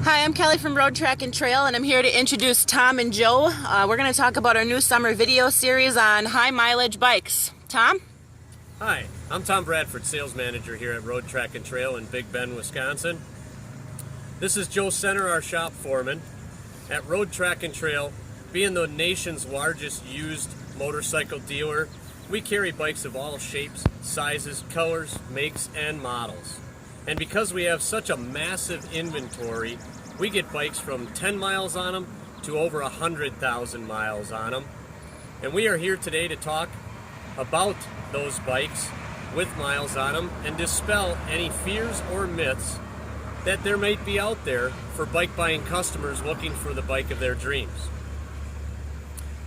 Hi, I'm Kelly from Road Track and Trail, and I'm here to introduce Tom and Joe. We're going to talk about our new summer video series on high mileage bikes. Tom? Hi, I'm Tom Bradford, sales manager here at Road Track and Trail in Big Bend, Wisconsin. This is Joe Center, our shop foreman. At Road Track and Trail, being the nation's largest used motorcycle dealer, we carry bikes of all shapes, sizes, colors, makes, and models. And because we have such a massive inventory, we get bikes from 10 miles on them to over 100,000 miles on them. And we are here today to talk about those bikes with miles on them and dispel any fears or myths that there might be out there for bike buying customers looking for the bike of their dreams.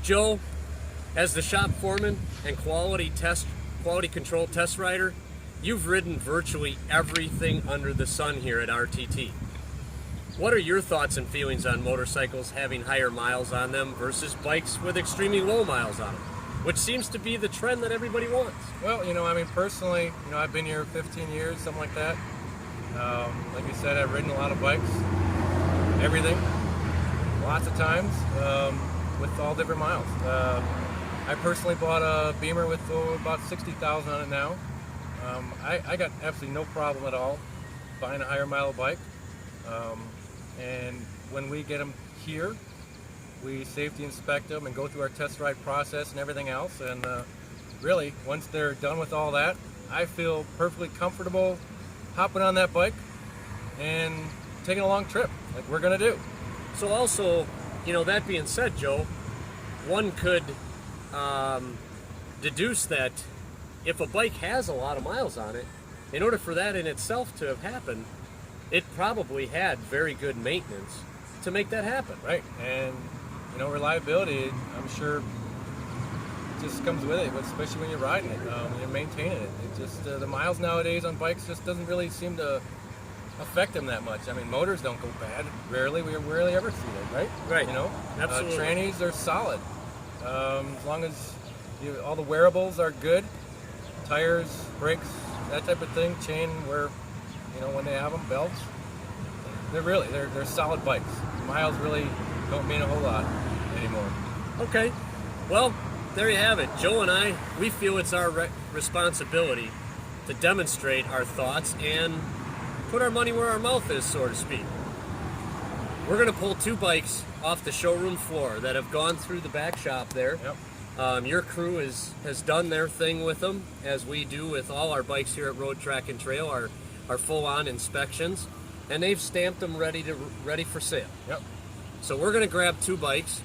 Joe, as the shop foreman and quality control test rider, you've ridden virtually everything under the sun here at RTT. What are your thoughts and feelings on motorcycles having higher miles on them versus bikes with extremely low miles on them, which seems to be the trend that everybody wants? Well, personally, I've been here 15 years, something like that. Like you said, I've ridden a lot of bikes, everything, lots of times, with all different miles. I personally bought a Beamer with about 60,000 on it now. I got absolutely no problem at all buying a higher mile bike. And when we get them here, we safety inspect them and go through our test ride process and everything else. And really, once they're done with all that, I feel perfectly comfortable hopping on that bike and taking a long trip like we're going to do. So also, that being said, Joe, one could deduce that if a bike has a lot of miles on it, in order for that in itself to have happened, it probably had very good maintenance to make that happen. Right, and reliability, I'm sure, just comes with it, especially when you're riding it, when you're maintaining it. It just the miles nowadays on bikes just doesn't really seem to affect them that much. Motors don't go bad. We rarely ever see that, right? Right. Absolutely. Trannies are solid. As long as all the wearables are good, tires, brakes, that type of thing, chain where, when they have them, belts, they're solid bikes. Miles really don't mean a whole lot anymore. Okay, well, there you have it. Joe and I, we feel it's our responsibility to demonstrate our thoughts and put our money where our mouth is, so to speak. We're going to pull two bikes off the showroom floor that have gone through the back shop there. Yep. Your crew has done their thing with them, as we do with all our bikes here at Road Track and Trail, our full-on inspections, and they've stamped them ready for sale. Yep. So we're going to grab two bikes,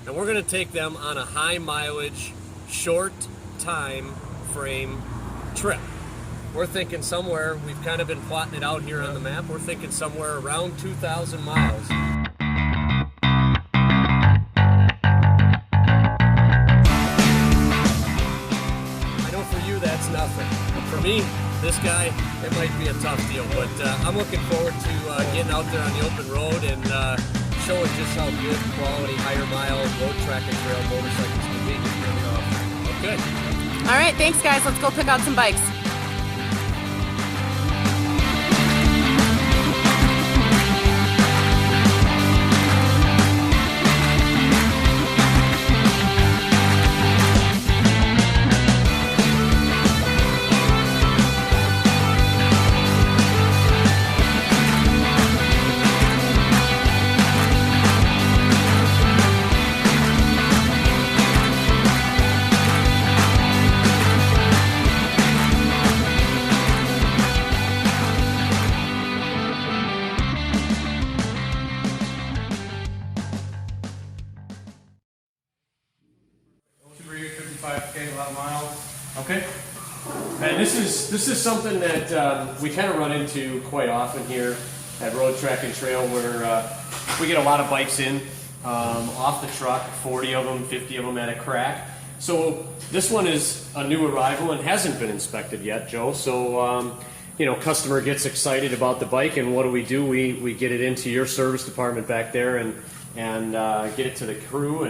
and we're going to take them on a high mileage, short time frame trip. We're thinking somewhere, we've kind of been plotting it out here on the map, we're thinking somewhere around 2,000 miles. I know for you that's nothing. For me, this guy, it might be a tough deal, but I'm looking forward to getting out there on the open road and showing just how good quality, higher mile, road track and trail motorcycles can be. Okay. All right, thanks guys. Let's go pick out some bikes. A lot of miles. Okay. And this is something that we kind of run into quite often here at Road Track and Trail, where we get a lot of bikes in off the truck, 40 of them, 50 of them at a crack. So this one is a new arrival and hasn't been inspected yet, Joe. So customer gets excited about the bike, and what do? We get it into your service department back there and get it to the crew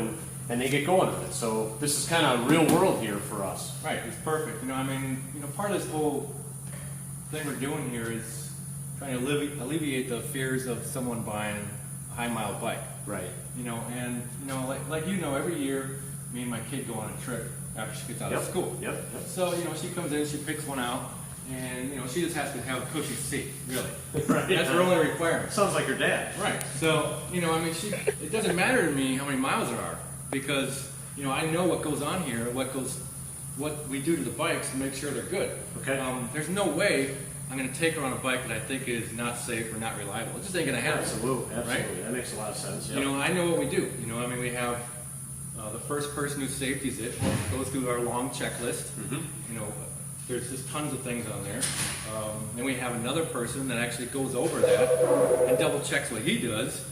and they get going on it. So this is kind of real world here for us. Right, it's perfect. Part of this whole thing we're doing here is trying to alleviate the fears of someone buying a high-mile bike. Right. You know, and you know, like you know, every year, me and my kid go on a trip after she gets out of school. Yep. So you know, she comes in, she picks one out, and you know, she just has to have a cushy seat. Really, Right. that's her only requirement. Sounds like her dad. Right. So you know, I mean, it doesn't matter to me how many miles there are because you know, I know what goes on here, what we do to the bikes to make sure they're good. Okay. There's no way I'm going to take her on a bike that I think is not safe or not reliable. It just ain't going to happen. Absolutely. Right? That makes a lot of sense. Yep. You know, I know what we do. You know, I mean, we have the first person who safeties it goes through our long checklist. You know, there's just tons of things on there. Then we have another person that actually goes over that and double checks what he does.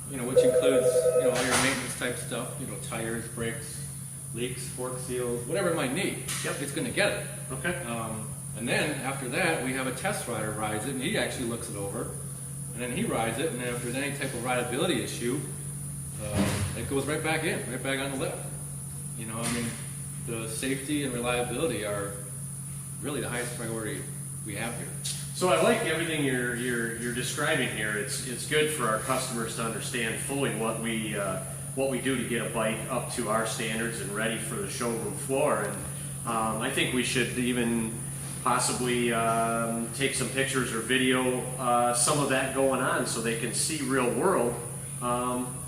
You know, which includes you know all your maintenance type stuff. You know, tires, brakes, leaks, fork seals, whatever it might need. Yep. It's going to get it. Okay. And then after that, we have a test rider rides it, and he actually looks it over. And then he rides it, and then if there's any type of rideability issue, it goes right back on the lift. You know, I mean, the safety and reliability are really the highest priority we have here. So I like everything you're describing here. It's good for our customers to understand fully what we do to get a bike up to our standards and ready for the showroom floor. And I think we should even possibly take some pictures or video some of that going on so they can see real world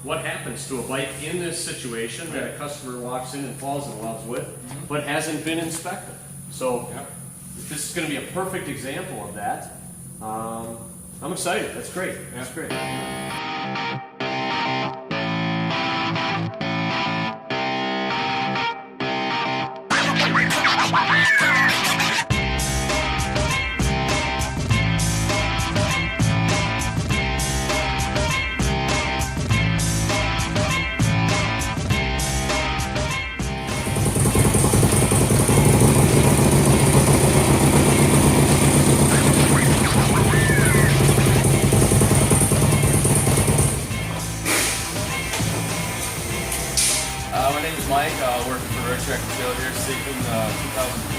what happens to a bike in this situation that a customer walks in and falls in love with but hasn't been inspected. So this is going to be a perfect example of that. I'm excited. That's great. That's great. My name is Mike, working for Road Track and Trail here, saving the 2003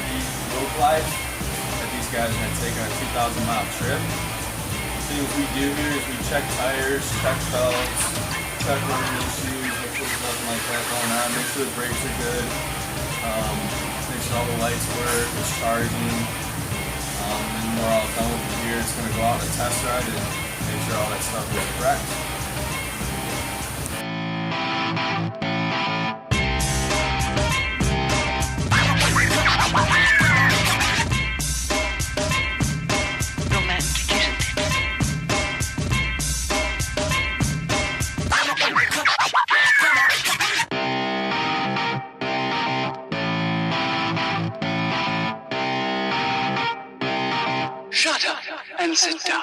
Road Glide that these guys are going to take on a 2,000-mile trip. Things we do here is we check tires, check belts, check rubber shoes, if there's nothing like that going on, make sure the brakes are good, make sure all the lights work, it's charging, and then when we're all done with the gear, it's going to go out on a test ride and make sure all that stuff is correct. Shut up and sit down.